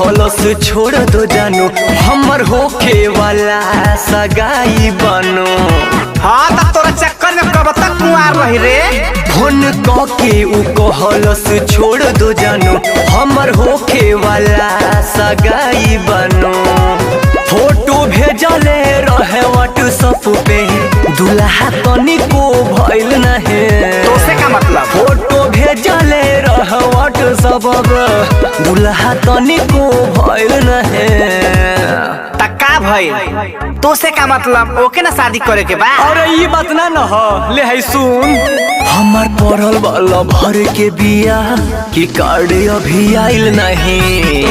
कहलस छोड़ दो जानू हमर होखे वाला सगाई बनो। हाँ तो तोरा चक्कर में कब तक कुंवार रही रे। फोन के उ कहलस छोड़ दो जानू हमर होखे वाला सगाई बनो। फोटो भेजले रहे व्हाट्सएप पे दुल्हा तनिको भइल नहे। तो से का मतलब? फोटो भेजले रहे व्हाट्सएप पे दुल्हा तनिको भइल नहे। तक्का भइल तो से का मतलब? ओके ना शादी करे के बा। अरे ये बात ना न हो ले है सुन। हमार पढ़ल वाला भर के बिया की कार्ड अभी आइल नहीं।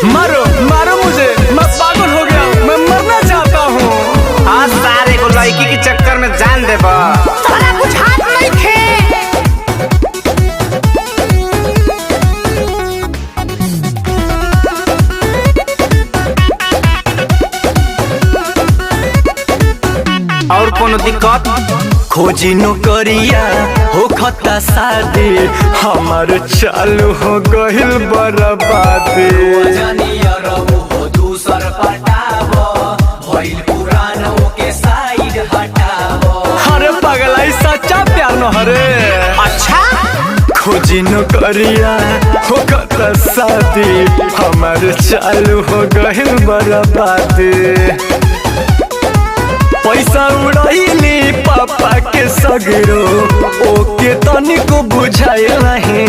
मारो मारो मुझे, मैं पागल हो गया, मैं मरना चाहता हूँ। हाँ सारे को लड़की के चक्कर में जान देबा। तोरा कुछ हाथ नहीं थे। और कोनो दिक्कत? खोजी नौकरिया हो खता शादी हमार चालू हो गहिल बर्बादी। अरे पगला ई सच्चा प्यार न हरे। अच्छा खोजी नौकरिया हो खता शादी हमार चालू हो गहिल बर्बादी। पैसा उड़ाइली पापा के सगरो ओके तनिको बुझाइल नहीं।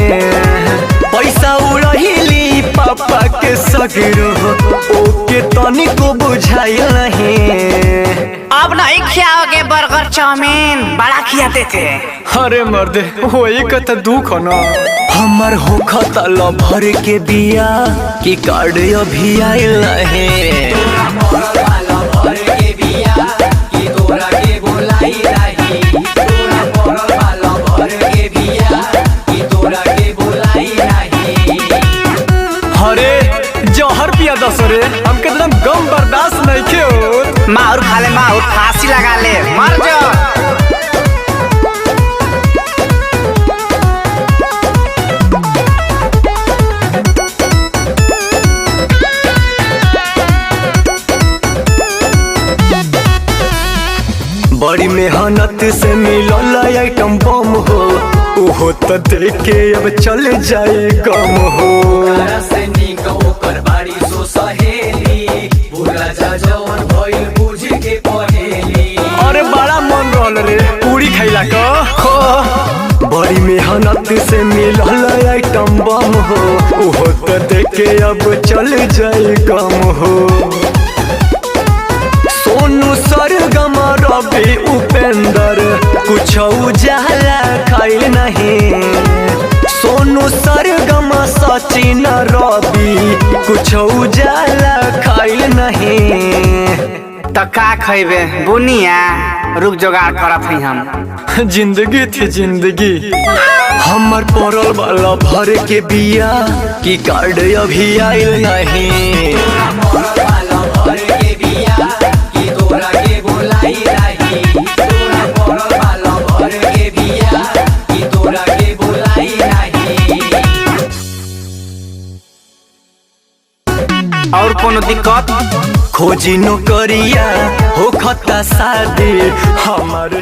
पैसा उड़ाइली पापा के सगरो ओके तनिको बुझाइल नहीं। अब नहीं खियाओगे बर्गर चाउमीन, बड़ा खियाते थे। अरे मर्दे वही कत दुख न। हमर होखता लभर के बिया की कार्ड अभी आइल नहीं। अरे जहर पिया दस रे हम कितना गम बर्दाश्त नहीं के हो। माहौर खा ले, माहौर फांसी लगा ले, मर जा। बड़ी मेहनत से मिलल आइटम बम हो ओहो तो देखे अब चल जाए गम हो। अरे बड़ा मन रहल रे पूरी खैला का हो। बड़ी मेहनत से मिलल आइटम बम हो ओहो तो देखे अब चल जाए गम हो। सोनू सरगम रवि उपेंद्र कुछ उजाला खाइल नहीं। सोनू सरगम सचिन रवि कुछ उजाला खाइल नहीं। तो का खैबे बुनिया? रुक जोगाड़ करत हई हम। जिंदगी थी जिंदगी हमर पड़ल वाला भर के बिया की कार्ड अभी आइल नहीं। और कोनो दिक्कत? खोजी नौकरिया हो खता शादी हमार